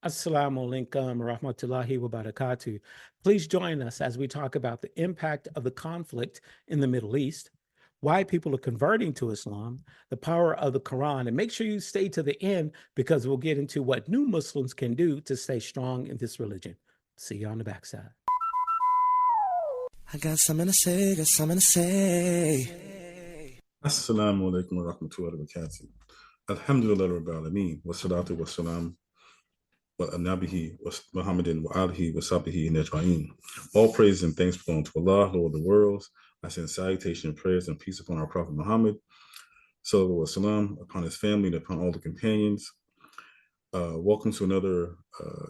Assalamu alaikum wa rahmatullahi wa barakatuh. Please join us as we talk about the impact of the conflict in the Middle East, why people are converting to Islam, the power of the Quran, and make sure you stay to the end because we'll get into what new Muslims can do to stay strong in this religion. See you on the backside. I got something to say, got something to say. Assalamu alaikum wa rahmatullahi wa barakatuh. Alhamdulillah Rabbil Alameen. Wa salatu wa salam wa nabihi wa Muhammadin wa alihi wa sahbihi najma'in. All praise and thanks belong to Allah, Lord of the worlds. I send salutation, prayers, and peace upon our Prophet Muhammad, sallallahu wa salam, upon his family and upon all the companions. Welcome to another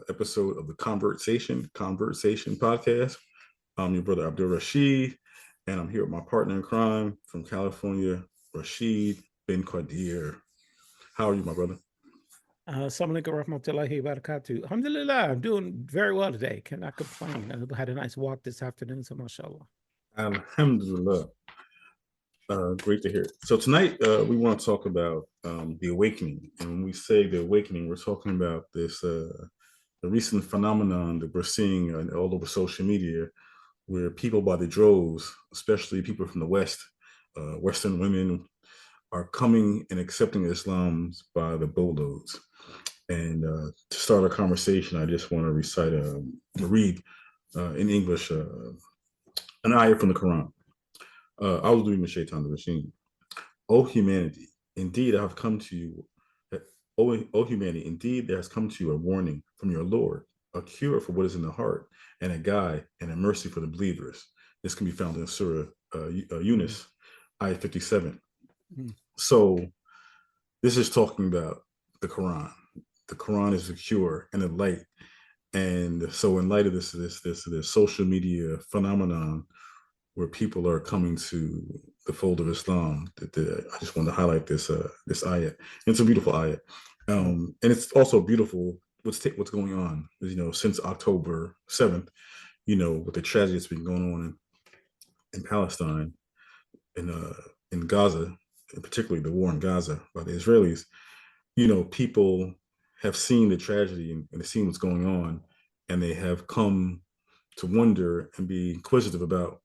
episode of the Conversation podcast. I'm your brother Abdul Rashid, and I'm here with my partner in crime from California, Rashid bin Qadir. How are you, my brother? Assalamu alaikum wa rahmatullahi wa barakatuh. Alhamdulillah, I'm doing very well today. Cannot complain. I had a nice walk this afternoon, so mashallah. Alhamdulillah. Great to hear. So tonight we want to talk about the awakening. And when we say the awakening, we're talking about this the recent phenomenon that we're seeing all over social media, where people by the droves, especially people from the West, Western women, are coming and accepting Islam by the boatloads. And to start our conversation, I just want to read in English an ayah from the Quran. I was doing the Shaitan the Machine. O humanity, indeed I have come to you. O humanity, indeed there has come to you a warning from your Lord, a cure for what is in the heart, and a guide and a mercy for the believers. This can be found in Surah Yunus, ayah 57. Mm. So this is talking about the Quran. The Quran is the cure and the light. And so in light of this social media phenomenon where people are coming to the fold of Islam, I just wanted to highlight this ayah. It's a beautiful ayah. And it's also beautiful what's going on, since October 7th, with the tragedy that's been going on in Palestine, in Gaza, and particularly the war in Gaza by the Israelis. People have seen the tragedy and seen what's going on, and they have come to wonder and be inquisitive about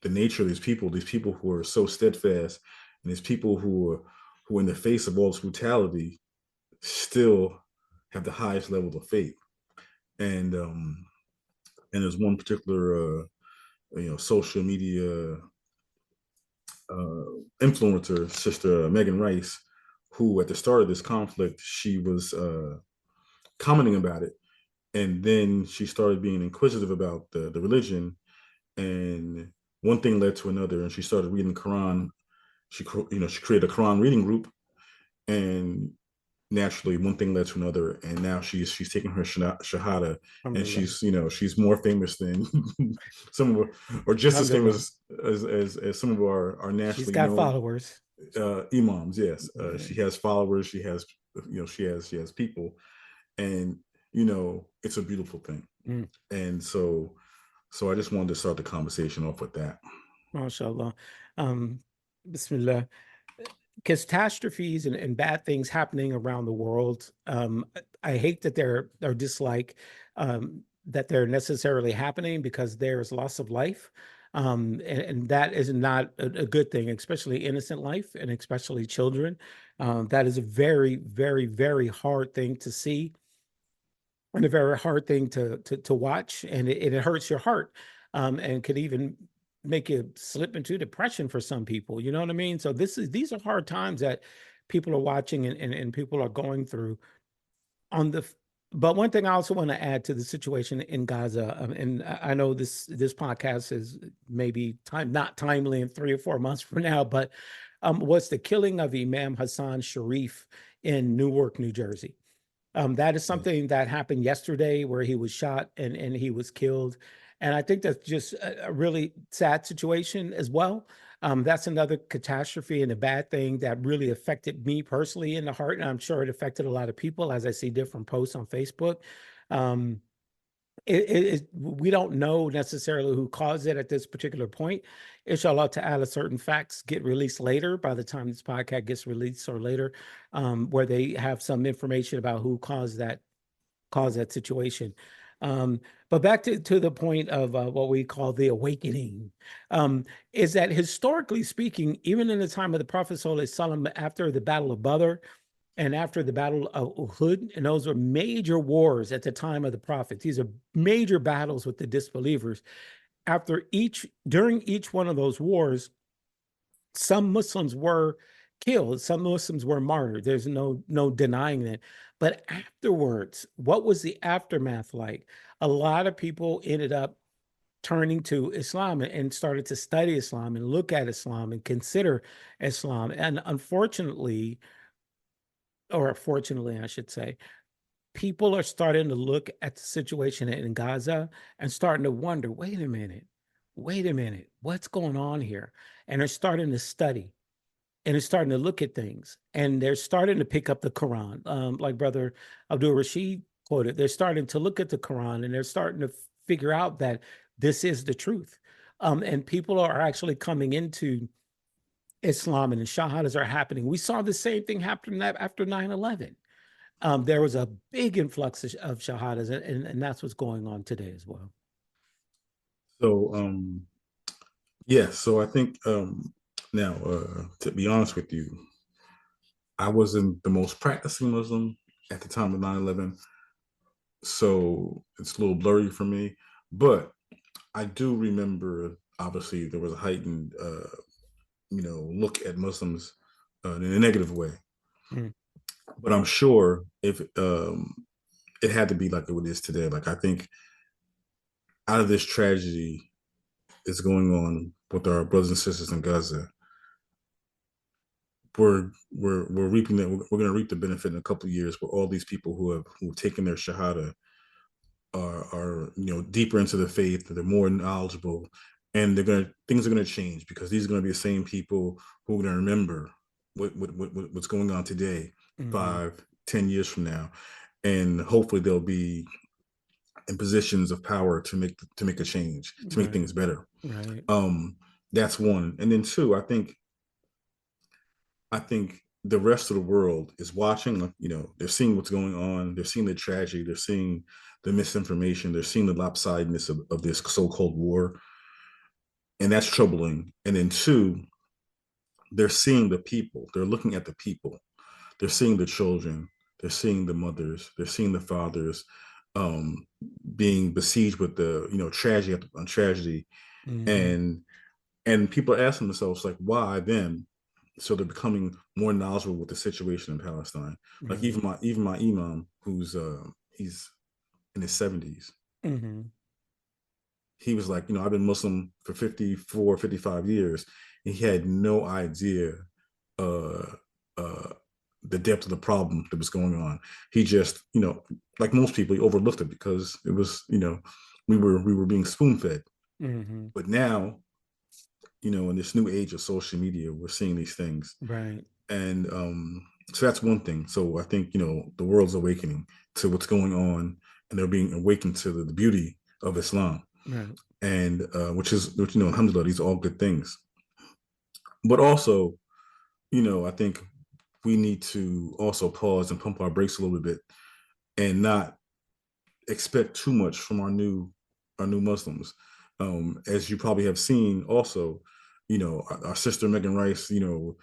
the nature of these people who are so steadfast, and these people who in the face of all this brutality still have the highest level of faith. And there's one particular social media influencer, Sister Megan Rice, who at the start of this conflict, she was commenting about it, and then she started being inquisitive about the religion, and one thing led to another, and she started reading Quran. She created a Quran reading group, and naturally one thing led to another, and now she's taking her shahada, and she's more famous than some of or just as famous as some of our nationally she's got known followers. Imams. Yes, she has followers. She has she has people, and it's a beautiful thing. And so I just wanted to start the conversation off with that. MashaAllah. Bismillah. Catastrophes and bad things happening around the world. I hate that they're dislike that they're necessarily happening because there's loss of life. And that is not a good thing, especially innocent life and especially children. That is a very, very, very hard thing to see and a very hard thing to watch. And it hurts your heart and could even make you slip into depression for some people. You know what I mean? So these are hard times that people are watching and people are going through but one thing I also want to add to the situation in Gaza, and I know this podcast is maybe not timely in 3 or 4 months from now, but was the killing of Imam Hassan Sharif in Newark, New Jersey. That is something that happened yesterday where he was shot and he was killed. And I think that's just a really sad situation as well. That's another catastrophe and a bad thing that really affected me personally in the heart. And I'm sure it affected a lot of people as I see different posts on Facebook. We don't know necessarily who caused it at this particular point. Inshallah ta'ala, certain facts get released later by the time this podcast gets released or later, where they have some information about who caused that cause that situation. But back to the point of what we call the awakening, is that historically speaking, even in the time of the Prophet Sallallahu Alaihi Wasallam, after the Battle of Badr and after the Battle of Uhud, and those were major wars at the time of the Prophet. These are major battles with the disbelievers. During each one of those wars, some Muslims were killed, some Muslims were martyred. There's no denying that. But afterwards, what was the aftermath like? A lot of people ended up turning to Islam and started to study Islam and look at Islam and consider Islam. And unfortunately, or fortunately, I should say, people are starting to look at the situation in Gaza and starting to wonder, wait a minute, what's going on here? And they're starting to study and they're starting to look at things and they're starting to pick up the Quran. Like Brother Abdul Rashid quoted, they're starting to look at the Quran and they're starting to figure out that this is the truth. And people are actually coming into Islam and the shahadas are happening. We saw the same thing happen after 9/11. There was a big influx of shahadas, and that's what's going on today as well. So yeah, so I think now to be honest with you, I wasn't the most practicing Muslim at the time of 9/11, so it's a little blurry for me, but I do remember obviously there was a heightened look at Muslims in a negative way. Mm. But I'm sure if it had to be like it is today. Like I think out of this tragedy is going on with our brothers and sisters in Gaza, we're reaping that we're going to reap the benefit in a couple of years where all these people who've taken their shahada are deeper into the faith, they're more knowledgeable, and things are gonna change because these are gonna be the same people who are gonna remember what's going on today, Mhm. 5-10 years from now, and hopefully they'll be in positions of power to make a change, to make Right. things better. Right. That's one, and then two, I think the rest of the world is watching. They're seeing what's going on. They're seeing the tragedy. They're seeing the misinformation. They're seeing the lopsidedness of this so-called war, and that's troubling. And then two, they're seeing the people. They're looking at the people. They're seeing the children. They're seeing the mothers. They're seeing the fathers being besieged with the tragedy on tragedy, Mhm. and people are asking themselves like, why them? So they're becoming more knowledgeable with the situation in Palestine. Like Right. even my imam, who's he's in his 70s, Mhm. he was like, I've been Muslim for 54, 55 years. And he had no idea uh uh the depth of the problem that was going on. He just, like most people, he overlooked it because it was, we were being spoon fed. Mhm. But now, in this new age of social media, we're seeing these things. Right. And so that's one thing. So I think the world's awakening to what's going on, and they're being awakened to the beauty of Islam, Right. and which alhamdulillah, these are all good things. But also, I think we need to also pause and pump our brakes a little bit and not expect too much from our new Muslims. As you probably have seen, also, our sister Megan Rice, the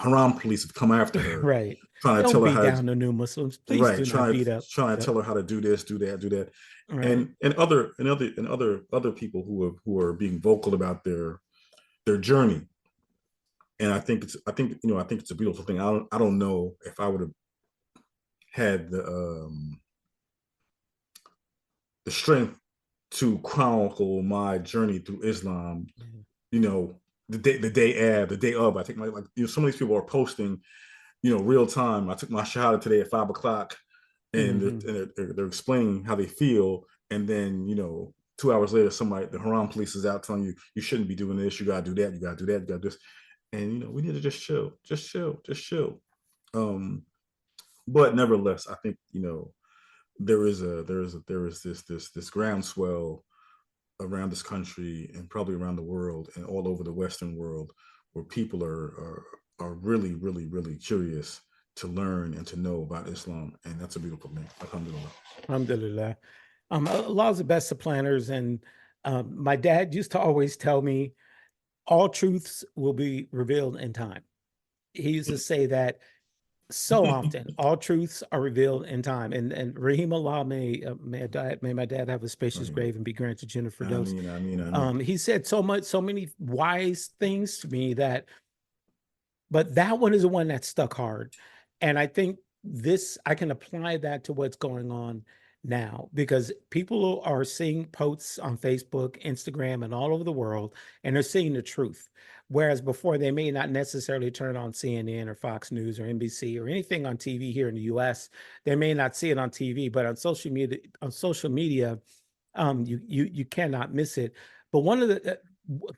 Haram police have come after her, Right. trying to Don't tell her beat how to, down the new Muslims. Please right, do not trying beat up. trying to Yep. tell her how to do this, do that, do that, Right. and other people who are being vocal about their journey. And I think it's a beautiful thing. I don't know if I would have had the strength to chronicle my journey through Islam, Mhm. the day of. I think some of these people are posting, real time. I took my shahada today at 5 o'clock, and Mhm. they're explaining how they feel, and then 2 hours later, the Haram police is out telling you you shouldn't be doing this, you gotta do that, you gotta do that, you gotta do this, and we need to just chill, just chill, just chill. Um, but nevertheless, I think there is this groundswell around this country and probably around the world and all over the Western world where people are really, really, really curious to learn and to know about Islam, and that's a beautiful thing. Alhamdulillah. Alhamdulillah. Allah's the best of planners. And my dad used to always tell me, all truths will be revealed in time. He used to say that so often. All truths are revealed in time. And Rahim Allah, may my dad have a spacious grave and be granted Jannah Firdaus. Ameen, ameen, ameen. He said so many wise things to me but that one is the one that stuck hard. And I think I can apply that to what's going on now, because people are seeing posts on Facebook, Instagram, and all over the world, and they're seeing the truth. Whereas before, they may not necessarily turn on CNN or Fox News or NBC or anything on TV here in the US. They may not see it on TV, but on social media, you cannot miss it. But one of the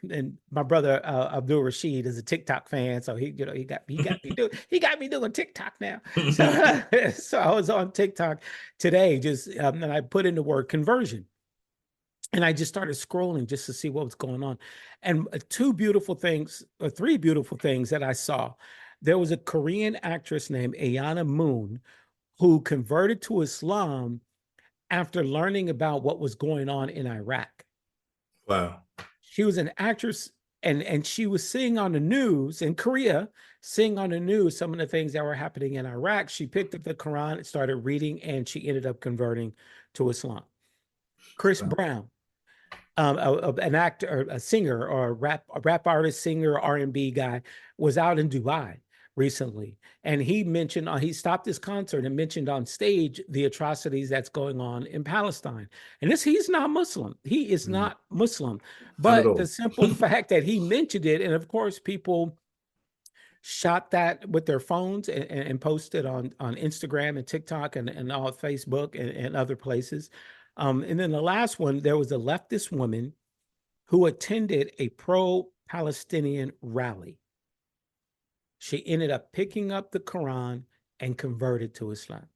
and my brother Abdul Rashid is a TikTok fan, so he got me doing TikTok now. So I was on TikTok today, and I put in the word conversion, and I just started scrolling just to see what was going on. And three beautiful things that I saw. There was a Korean actress named Ayana Moon who converted to Islam after learning about what was going on in Iraq. Wow. She was an actress, and she was seeing on the news in Korea, seeing on the news some of the things that were happening in Iraq. She picked up the Quran and started reading, and she ended up converting to Islam. Chris Brown, an actor, a singer, or a rap artist, singer, R&B guy, was out in Dubai recently, and he stopped his concert and mentioned on stage the atrocities that's going on in Palestine. And he's not Muslim. He is not Muslim, but the simple fact that he mentioned it, and of course people shot that with their phones and posted on Instagram and TikTok and all Facebook and other places. And then the last one, there was a leftist woman who attended a pro-Palestinian rally. She ended up picking up the Quran and converted to Islam.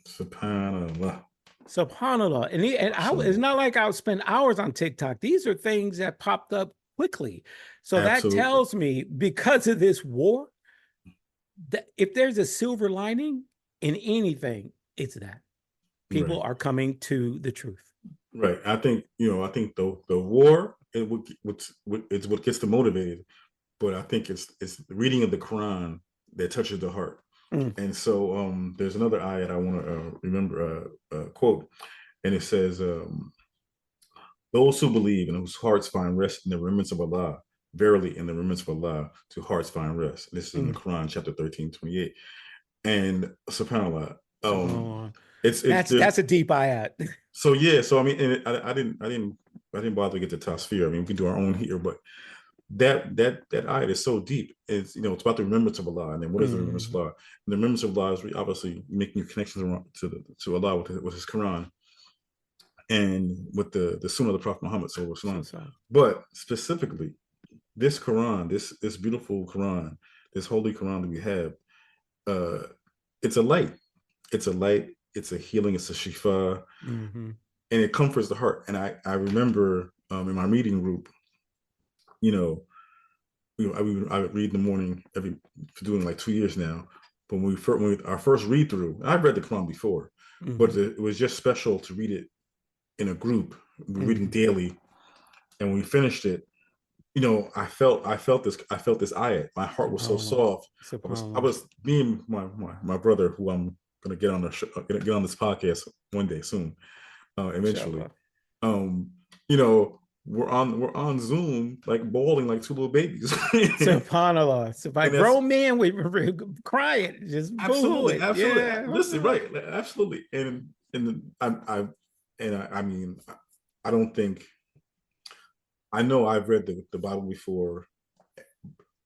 SubhanAllah. SubhanAllah. It's not like I would spend hours on TikTok. These are things that popped up quickly. So Absolutely. That tells me, because of this war, that if there's a silver lining in anything, it's that people are coming to the truth. Right. I think the war, it's what gets them motivated. But I think it's the reading of the Quran that touches the heart. And so there's another ayat I want to remember quote, and it says, those who believe and whose hearts find rest in the remembrance of Allah, verily in the remembrance of Allah to hearts find rest. This is in the Quran, chapter 13:28. And subhanAllah, that's a deep ayat. So yeah, so I mean, and I didn't bother to get to Tasfir. I mean, we can do our own here, but that ayat is so deep. It's it's about the remembrance of Allah. And then what is the remembrance of Allah? And the remembrance of Allah is obviously making your connections to Allah with His Quran and with the Sunnah of the Prophet Muhammad sallallahu alaihi wasallam. But specifically, this Quran, this beautiful Quran, this holy Quran that we have, it's a light. It's a light. It's a healing. It's a shifa, and it comforts the heart. And I remember in my reading group, I would read in the morning doing like 2 years now. But when our first read through, I've read the Quran before, but it was just special to read it in a group. We were reading daily, and when we finished it, I felt this ayat. My heart was so soft. I was being my brother, who I'm gonna get on this podcast one day soon, eventually. We're on Zoom, like bawling like two little babies. SubhanAllah. So by grown men, we crying, just absolutely. Yeah. Listen, right, absolutely. And I mean, I don't think, I know I've read the Bible before,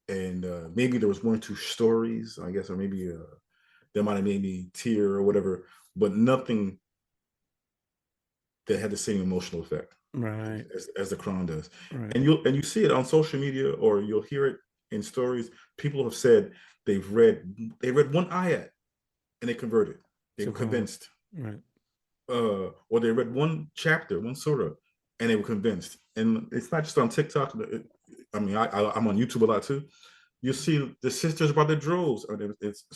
and maybe there was one or two stories, I guess, or maybe that might have made me tear or whatever, but nothing that had the same emotional effect, right, as the Quran does. Right. And you see it on social media, or you'll hear it in stories. People have said they read one ayat and they converted. They were convinced. Right. Or they read one chapter, one surah, and they were convinced. And it's not just on TikTok. I mean, I'm on YouTube a lot too. you see the sisters by the droves.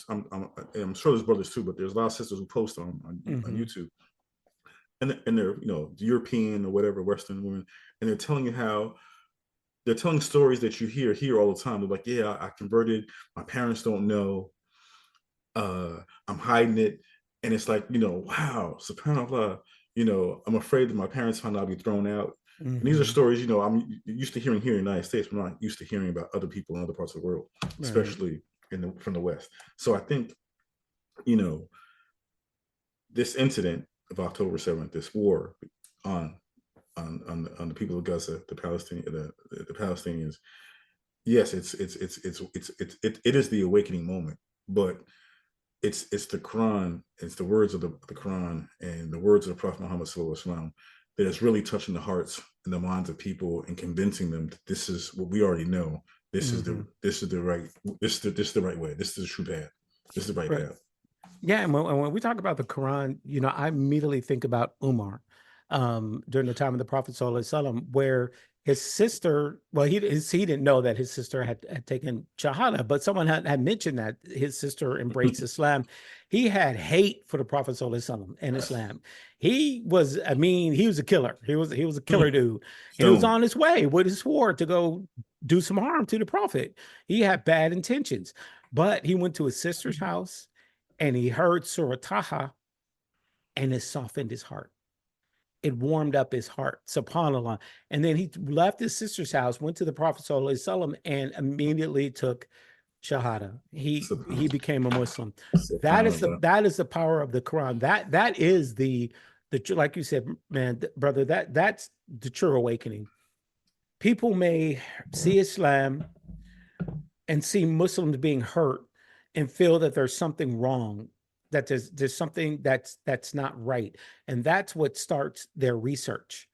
I'm sure there's brothers too, but there's a lot of sisters who post on YouTube, and they're European or whatever Western women, and they're telling you how they're telling stories that you hear all the time. They're like, yeah, I converted. My parents don't know. I'm hiding it, and it's like, wow, subhanallah. I'm afraid that my parents find out, I'll be thrown out. And these are stories, I'm used to hearing here in the United States. I'm not used to hearing about other people in other parts of the world, especially from the West. So I think, this incident of October 7th, this war on the people of Gaza, the Palestinians. Yes, it is the awakening moment, but it's the Quran, it's the words of the Quran and the words of the Prophet Muhammad Sallallahu Alaihi Wasallam that is really touching the hearts and the minds of people and convincing them that this is what we already know. This is the right way. This is the true path. This is the right path. Yeah, and when we talk about the Quran, I immediately think about Umar during the time of the Prophet Sallallahu Alaihi Wasallam, where his sister, well, he didn't know that his sister had taken Shahada, but someone had mentioned that his sister embraced Islam. He had hate for the Prophet Sallallahu Alaihi Wasallam and Islam. He was a killer. He was a killer dude. He was on his way with his sword to go do some harm to the Prophet. He had bad intentions, but he went to his sister's house and he heard Surah Taha, and it softened his heart. It warmed up his heart, subhanAllah. And then he left his sister's house, went to the Prophet Sallallahu Alaihi Wasallam, and immediately took Shahada. He became a Muslim. That is the power of the Quran. That is the like you said, man, brother, that's the true awakening. People may see Islam and see Muslims being hurt and feel that there's something wrong, that there's something that's not right. And that's what starts their research.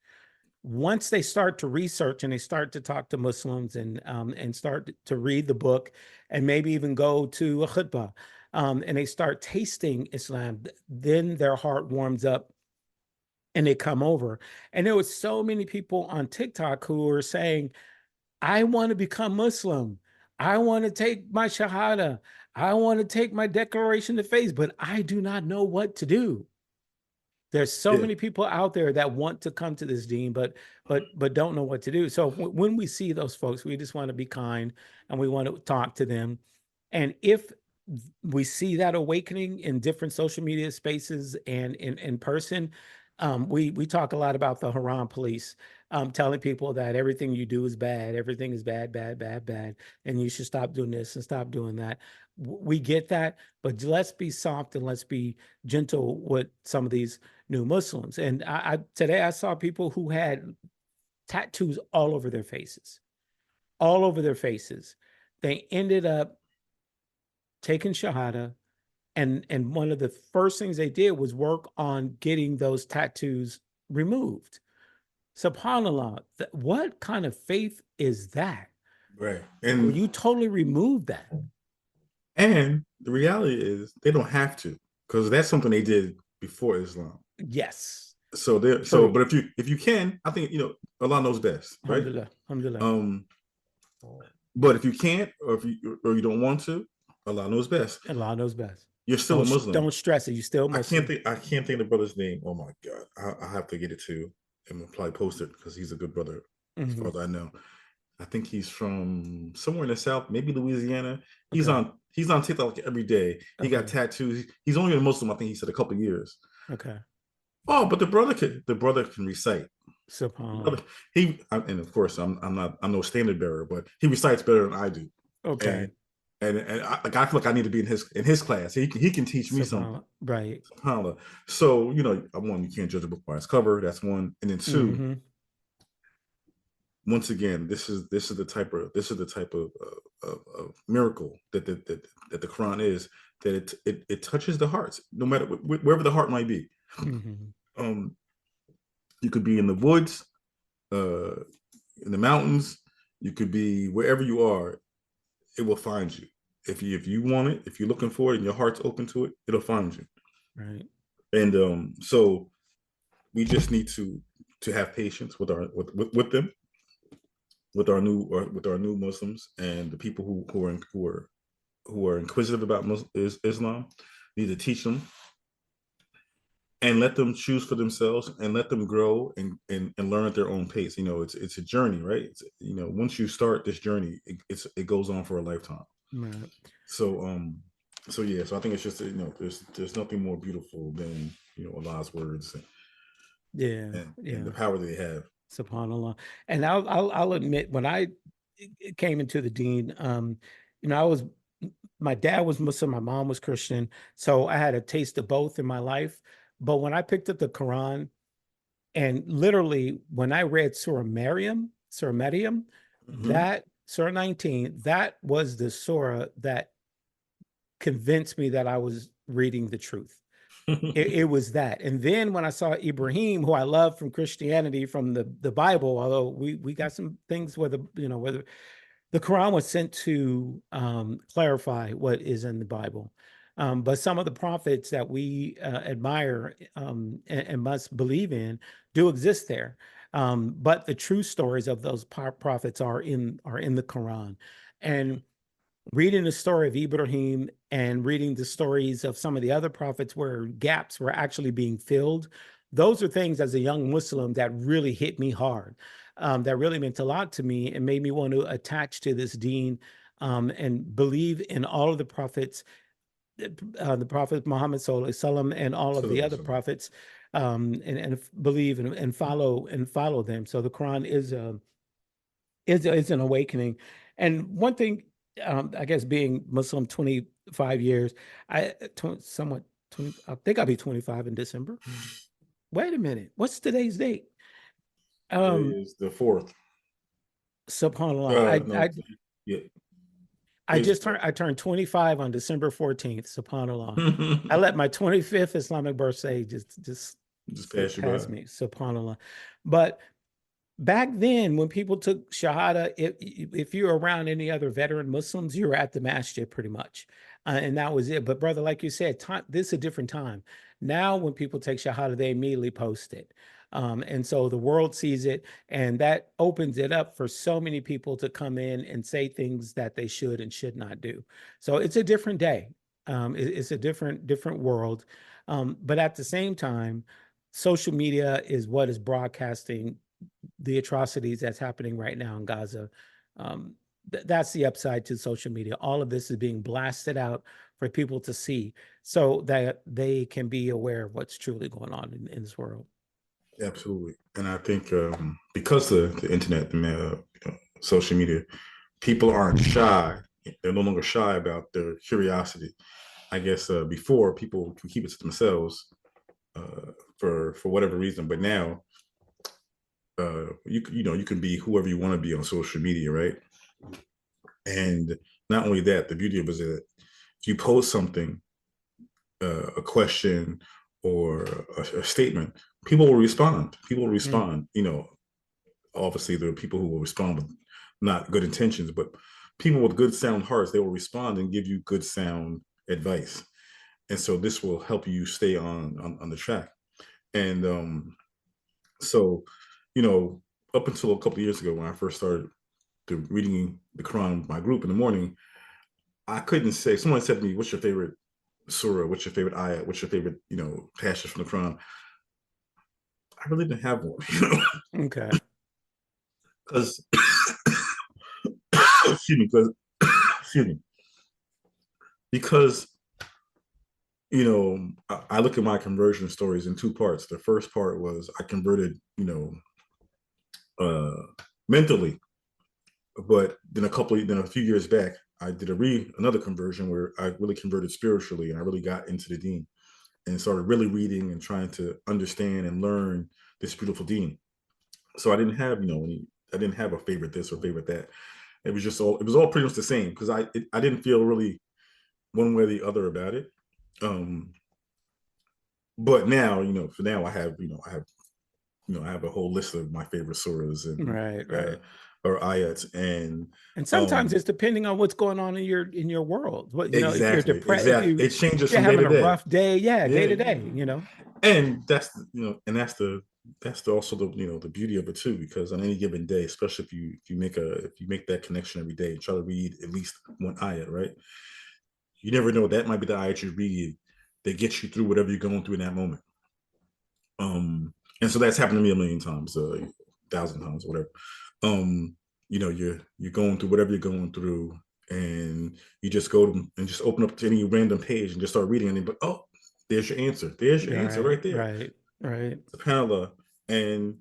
Once they start to research and they start to talk to Muslims and start to read the book and maybe even go to a khutbah, and they start tasting Islam, then their heart warms up and they come over. And there was so many people on TikTok who were saying, I want to become Muslim. I want to take my Shahada. I want to take my declaration of faith, but I do not know what to do. There's so many people out there that want to come to this deen, but don't know what to do. So when we see those folks, we just want to be kind and we want to talk to them. And if we see that awakening in different social media spaces and in person, we talk a lot about the Haram police, telling people that everything you do is bad, everything is bad, and you should stop doing this and stop doing that. We get that, but let's be soft and let's be gentle with some of these new Muslims. And today I saw people who had tattoos all over their faces, They ended up taking Shahada. And one of the first things they did was work on getting those tattoos removed. SubhanAllah, what kind of faith is that? Right. And you totally remove that. And the reality is they don't have to, because that's something they did before Islam. Yes. So but if you can, I think Allah knows best, right? Alhamdulillah. But if you can't, or you don't want to, Allah knows best. Allah knows best. You're still a Muslim. Don't stress it. You still Muslim. I can't think of the brother's name. Oh my God, I have to get it to and probably post it because he's a good brother, as far as I know. I think he's from somewhere in the South, maybe Louisiana. He's on TikTok every day. He got tattoos. He's only a Muslim, I think he said, a couple of years. Okay. Oh, but the brother can recite. SubhanAllah. And of course I'm no standard bearer, but he recites better than I do. Okay. And I feel like I need to be in his class. He can teach me something. Right. SubhanAllah. So one, you can't judge a book by its cover. That's one, and then two. Once again, this is the type of miracle that the Quran is, that it touches the hearts, no matter wherever the heart might be. You could be in the woods, in the mountains. You could be wherever you are. It will find you. If you want it, if you're looking for it, and your heart's open to it, it'll find you. Right. And so we just need to have patience with them. with our new Muslims and the people who are inquisitive about Islam. We need to teach them and let them choose for themselves and let them grow and learn at their own pace. You know, it's a journey, right? It's, you know, once you start this journey, it goes on for a lifetime. Right. So so yeah, so I think it's just, you know, there's nothing more beautiful than, you know, Allah's words Yeah. and the power that they have. SubhanAllah. And I'll admit, when I came into the Deen, you know, my dad was Muslim, my mom was Christian, so I had a taste of both in my life. But when I picked up the Quran, and literally when I read Surah Maryam, that Surah 19, that was the surah that convinced me that I was reading the truth. It was that. And then when I saw Ibrahim, who I love from Christianity, from the Bible, although we got some things where whether the Quran was sent to clarify what is in the Bible. But some of the prophets that we admire and must believe in do exist there. But the true stories of those prophets are in the Quran. And reading the story of Ibrahim and reading the stories of some of the other prophets where gaps were actually being filled, those are things as a young Muslim that really hit me hard, that really meant a lot to me and made me want to attach to this deen and believe in all of the prophets, the Prophet Muhammad Sallallahu Alaihi Wasallam and all of the other prophets, and believe and follow them. So the Quran is an awakening. And one thing, I guess being Muslim 25 years, I think I'll be 25 in December. Wait a minute, what's today's date? Today is the 4th. SubhanAllah. Yeah. I turned 25 on December 14th. SubhanAllah. I let my 25th Islamic birthday just pass me. SubhanAllah. But back then, when people took Shahada, if you were around any other veteran Muslims, you were at the masjid pretty much. And that was it. But brother, like you said, this is a different time. Now, when people take Shahada, they immediately post it. And so the world sees it, and that opens it up for so many people to come in and say things that they should and should not do. So it's a different day. It's a different world. But at the same time, social media is what is broadcasting the atrocities that's happening right now in Gaza. That's the upside to social media. All of this is being blasted out for people to see so that they can be aware of what's truly going on in this world. Absolutely. And I think because the internet, social media, people aren't shy. They're no longer shy about their curiosity. I guess before, people could keep it to themselves for whatever reason, but now you can be whoever you want to be on social media, right? And not only that, the beauty of it is that if you post something, a question or a statement, people will respond. You know, obviously there are people who will respond with not good intentions, but people with good sound hearts, they will respond and give you good sound advice. And so this will help you stay on the track. And so, you know, up until a couple of years ago when I first started reading the Quran with my group in the morning, I couldn't say, someone said to me, what's your favorite surah? What's your favorite ayat? What's your favorite, passage from the Quran? I really didn't have one, Okay. Because, excuse me, because, I look at my conversion stories in two parts. The first part was I converted, mentally, but then a few years back, I did another conversion where I really converted spiritually, and I really got into the deen and started really reading and trying to understand and learn this beautiful deen. So I didn't have, I didn't have a favorite this or favorite that. It was all pretty much the same because I didn't feel really one way or the other about it. But now, for now I have a whole list of my favorite surahs and Right. Or ayats, and sometimes it's depending on what's going on in your world. What if you're depressed, exactly. It changes if you're from day having to day. a rough day, day to day, And that's that's the also the the beauty of it too, because on any given day, especially if you make that connection every day and try to read at least one ayat, right? You never know, that might be the ayat you read that gets you through whatever you're going through in that moment. And so that's happened to me a million times, 1,000 times, whatever. You're going through whatever you're going through, and you just go and just open up to any random page and just start reading, and but oh, there's your answer. There's your answer Right, right there. right. SubhanAllah, and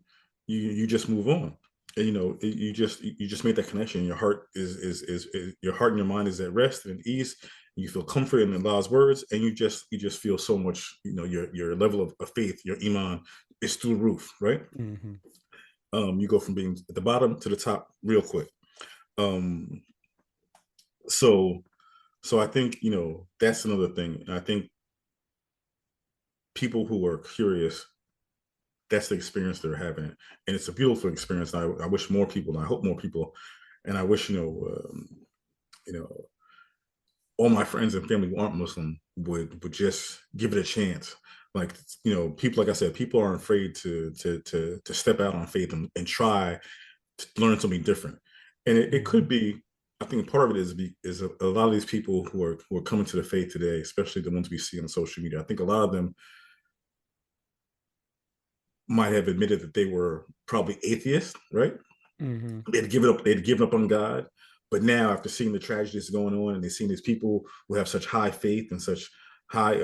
you just move on. And, you just made that connection. Your heart is your heart and your mind is at rest and at ease. You feel comfort in Allah's words, and you just feel so much. Your level of faith, your iman, is through the roof, right? Hmm. You go from being at the bottom to the top real quick. Um, so so I think that's another thing. And I think people who are curious, that's the experience they're having, and it's a beautiful experience. I wish more people, and I hope more people, and I wish you know all my friends and family who aren't Muslim would just give it a chance. Like people, like I said, people aren't afraid to step out on faith and try to learn something different. And it could be, I think part of it is a lot of these people who are coming to the faith today, especially the ones we see on social media. I think a lot of them might have admitted that they were probably atheists, right? Hmm. They'd given up on God. But now, after seeing the tragedies going on, and they've seen these people who have such high faith and such high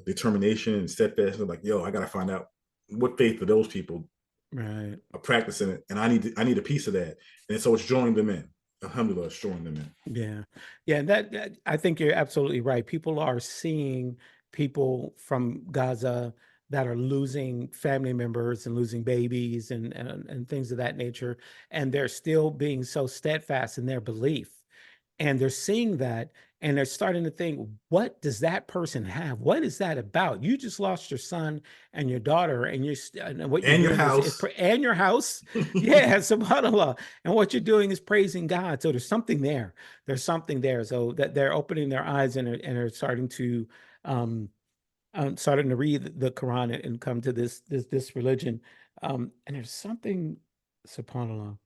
determination and steadfastness, they're like, yo, I gotta find out what faith are those people Right. are practicing it, and I need a piece of that. And so it's drawing them in. Alhamdulillah, it's drawing them in. Yeah. Yeah. And that I think you're absolutely right. People are seeing people from Gaza that are losing family members and losing babies and things of that nature. And they're still being so steadfast in their belief. And they're seeing that and they're starting to think, what does that person have? What is that about? You just lost your son and your daughter, and and what you're And your doing is house. and your house. Yeah, subhanAllah. And what you're doing is praising God. So there's something there. There's something there. So that they're opening their eyes and are um, starting to read the Quran and come to this religion. And there's something, subhanAllah.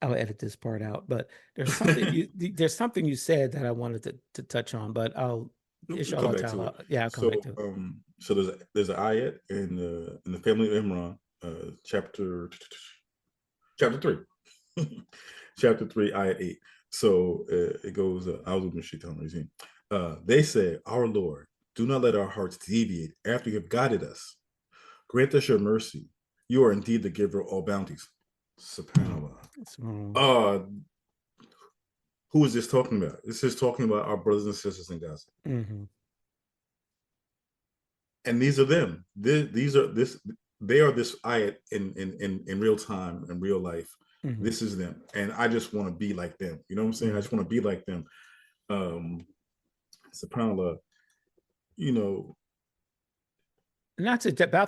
I'll edit this part out, but there's something you said that I wanted to touch on, but I'll We'll come inshallah back to it. ta'ala. Yeah, I'll come So, back to it. so there's an ayat in the family of Imran, chapter 3, chapter 3, ayat 8. So it goes, they say, our Lord, do not let our hearts deviate after you have guided us. Grant us your mercy. You are indeed the giver of all bounties. SubhanAllah. Uh, who is this talking about? This is talking about our brothers and sisters in Gaza. Mm-hmm. And these are them. These are this. They are this ayat in real time, in real life. Mm-hmm. This is them, and I just want to be like them. You know what I'm saying? I just want to be like them. SubhanAllah. And that's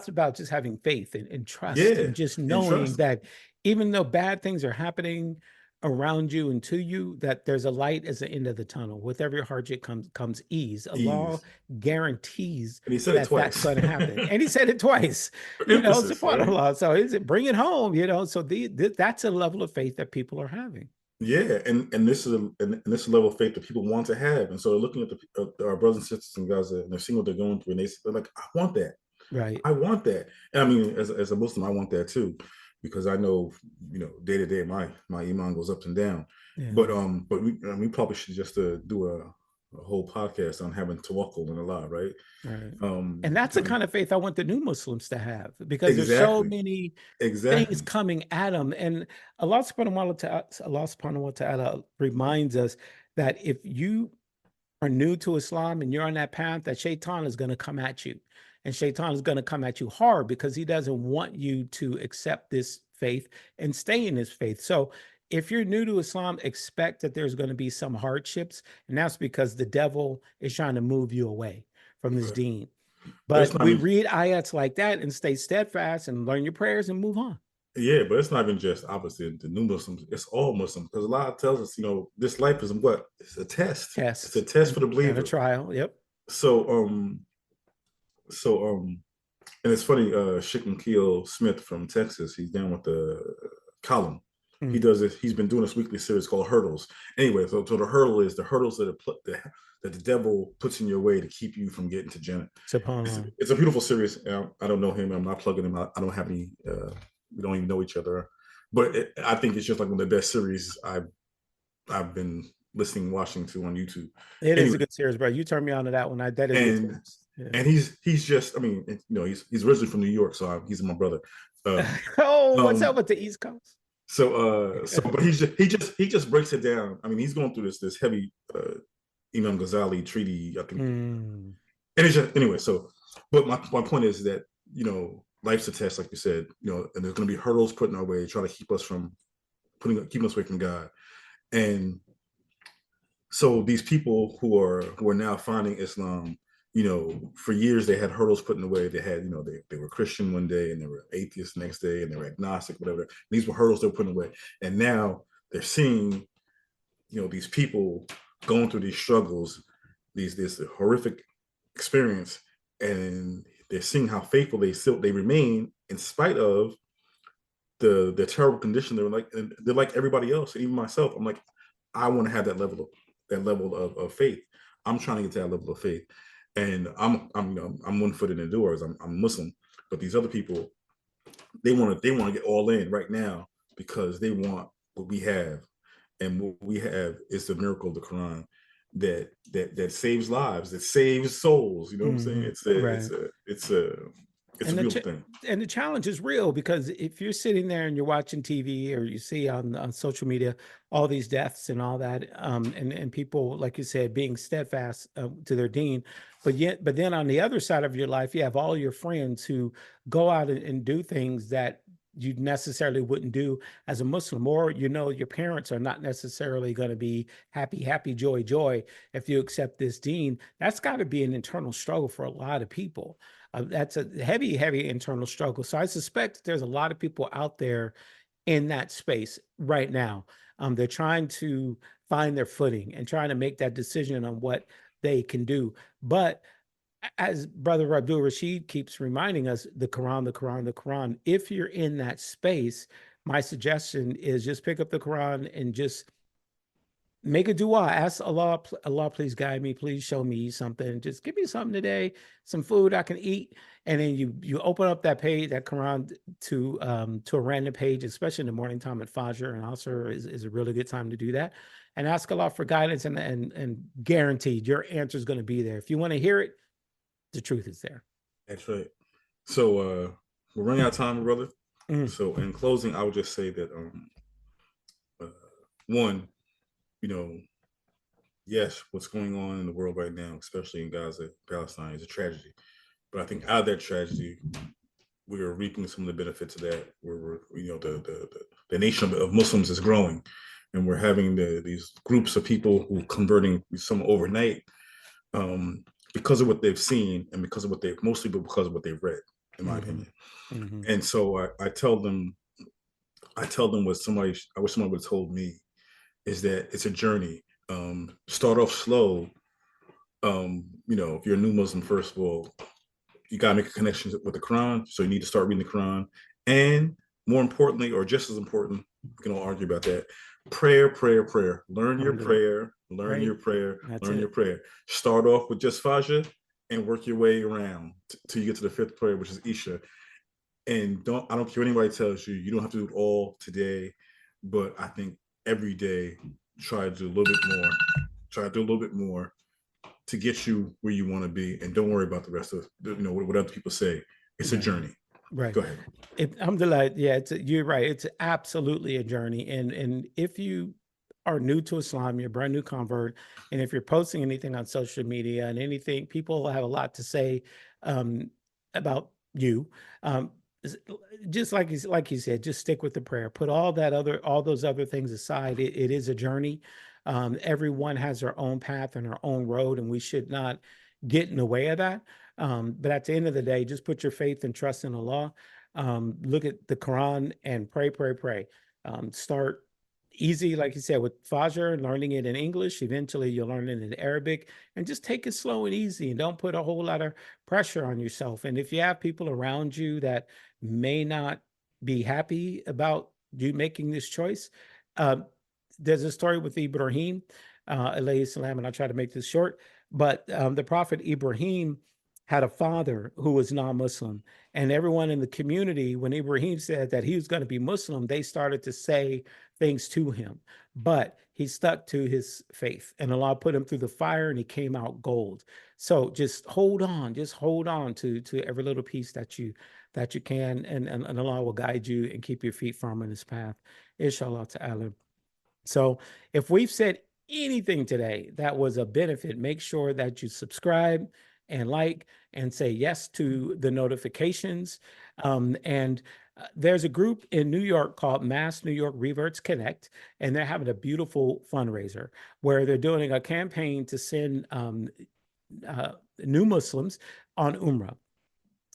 about just having faith and trust, Yeah, and just and knowing trust. that even though bad things are happening around you and to you, that there's a light at the end of the tunnel. With every hardship comes ease. Allah Ease. guarantees And he said it that that's twice. going to happen, and He said it twice. For emphasis, right? Subhanallah. So is it bring it home? So that's a level of faith that people are having. Yeah, and this is this is a level of faith that people want to have, and so they're looking at our brothers and sisters in Gaza, and they're seeing what they're going through, and they're like, I want that. Right. I want that. And I mean, as a Muslim, I want that too, because I know, day to day, my iman goes up and down. Yeah. But we probably should just do a whole podcast on having tawakkul in Allah, right? Right. And that's the kind of faith I want the new Muslims to have, because there's so many things coming at them. And Allah subhanahu wa ta'ala reminds us that if you are new to Islam and you're on that path, that Shaitan is going to come at you. And Shaitan is going to come at you hard, because he doesn't want you to accept this faith and stay in this faith. So if you're new to Islam, expect that there's going to be some hardships. And that's because the devil is trying to move you away from this deen. But we read ayats like that and stay steadfast and learn your prayers and move on. Yeah, but it's not even just obviously the new Muslims. It's all Muslims, because Allah tells us, this life is what? It's a test. It's a test for the believer. And a trial. Yep. So And it's funny, Shaquille Smith from Texas, he's down with the column. He Mm. does this. He's been doing this weekly series called Hurdles. Anyway, so the hurdle is the hurdles that the devil puts in your way to keep you from getting to Janet. Subhanallah. It's a beautiful series. I don't know him. I'm not plugging him. I don't have any. We don't even know each other. But I think it's just like one of the best series I've been listening, watching to on YouTube. It is a Anyway, good series, bro. You turned me on to that one. That is a good and series. Yeah. and he's just. I mean, he's originally from New York, so he's my brother. Oh, what's up Um, with the East Coast? but he just breaks it down. I mean, he's going through this heavy Imam Ghazali treaty. I think, Mm. and it's just anyway. So, but my point is that life's a test, like you said. And there's going to be hurdles put in our way, trying to keep us from keeping us away from God. And so these people who are now finding Islam, for years they had hurdles put in the way. They had, they were Christian one day and they were atheist the next day and they were agnostic, whatever. These were hurdles they were putting away. And now they're seeing, these people going through these struggles, this horrific experience, and they're seeing how faithful they remain in spite of the terrible condition. They're like everybody else, even myself. I'm like, I want to have that level of faith. I'm trying to get to that level of faith, and I'm one footed indoors. I'm Muslim, but these other people, they want to get all in right now because they want what we have, and what we have is the miracle of the Quran that saves lives, that saves souls. You know what I'm saying? Right. It's a beautiful thing. And the challenge is real, because if you're sitting there and you're watching TV or you see on social media all these deaths and all that, and people, like you said, being steadfast to their deen, but then on the other side of your life, you have all your friends who go out and do things that you necessarily wouldn't do as a Muslim, or your parents are not necessarily going to be happy, joy if you accept this deen. That's got to be an internal struggle for a lot of people. That's a heavy internal struggle. So I suspect there's a lot of people out there in that space right now. They're trying to find their footing and trying to make that decision on what they can do. But as Brother Abdul Rashid keeps reminding us, the Quran, the Quran, the Quran. If you're in that space, my suggestion is just pick up the Quran and just make a dua. Ask Allah, Allah, please guide me. Please show me something. Just give me something today, some food I can eat. And then you open up that page, that Quran, to a random page, especially in the morning time at Fajr and Asr is a really good time to do that. And ask Allah for guidance, and guaranteed your answer is going to be there. If you want to hear it, the truth is there. That's right. So we're running out of time, brother. Mm. So in closing, I would just say that one, yes, what's going on in the world right now, especially in Gaza, Palestine, is a tragedy. But I think out of that tragedy, we are reaping some of the benefits of that. Where the nation of Muslims is growing, and we're having these groups of people who converting some overnight, because of what they've seen and because of mostly because of what they've read, in my opinion. Mm-hmm. And so I tell them what I wish somebody would have told me is that it's a journey. Start off slow. If you're a new Muslim, first of all, you gotta make a connection with the Quran. So you need to start reading the Quran. And more importantly, or just as important, we can all argue about that. Prayer. Learn your prayer. Learn your prayer. Learn your prayer. Start off with just Fajr and work your way around till you get to the fifth prayer, which is Isha. And I don't care what anybody tells you, you don't have to do it all today, but I think every day try to do a little bit more. Try to do a little bit more to get you where you want to be, and don't worry about the rest of what other people say. It's a journey. Right. Go ahead. Alhamdulillah. Yeah, you're right. It's absolutely a journey. And if you are new to Islam, you're a brand new convert, and if you're posting anything on social media and anything, people have a lot to say about you. Just like you said, just stick with the prayer. Put all those other things aside. It is a journey. Everyone has their own path and their own road, and we should not get in the way of that. But at the end of the day, just put your faith and trust in Allah. Look at the Quran and pray. Start easy, like you said, with Fajr, learning it in English. Eventually, you'll learn it in Arabic, and just take it slow and easy, and don't put a whole lot of pressure on yourself. And if you have people around you that may not be happy about you making this choice, there's a story with Ibrahim, alayhi salam, and I'll try to make this short. But the Prophet Ibrahim had a father who was non-Muslim, and everyone in the community, when Ibrahim said that he was going to be Muslim, they started to say things to him, but he stuck to his faith, and Allah put him through the fire, and he came out gold. So just hold on to every little piece that you can, and Allah will guide you and keep your feet firm in His path, inshallah ta'ala. So if we've said anything today that was a benefit, make sure that you subscribe and like and say yes to the notifications. There's a group in New York called Mass New York Reverts Connect, and they're having a beautiful fundraiser where they're doing a campaign to send new Muslims on Umrah.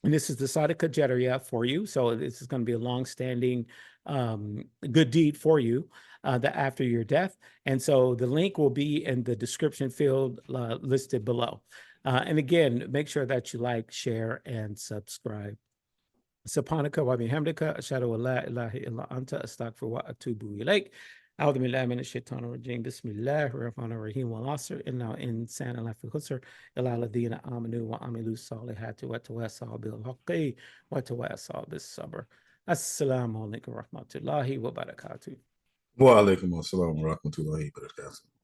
And this is the Sadaqah Jariyah for you. So this is going to be a long-standing good deed for you that after your death. And so the link will be in the description field listed below. And again, make sure that you like, share, and subscribe. Subhanaka wa bihamdika ashhadu an la ilaha illa anta astaghfiruka wa atubu ilaik. أعوذ بالله من الشيطان الرجيم بسم الله الرحمن الرحيم والعصر إن الإنسان لفي خسر إلا الذين آمنوا وعملوا الصالحات وتواصوا بالحق وتواصوا بالصبر. السلام عليكم ورحمة الله وبركاته. Wa alaikum assalam wa rahmatullahi wa barakatuh.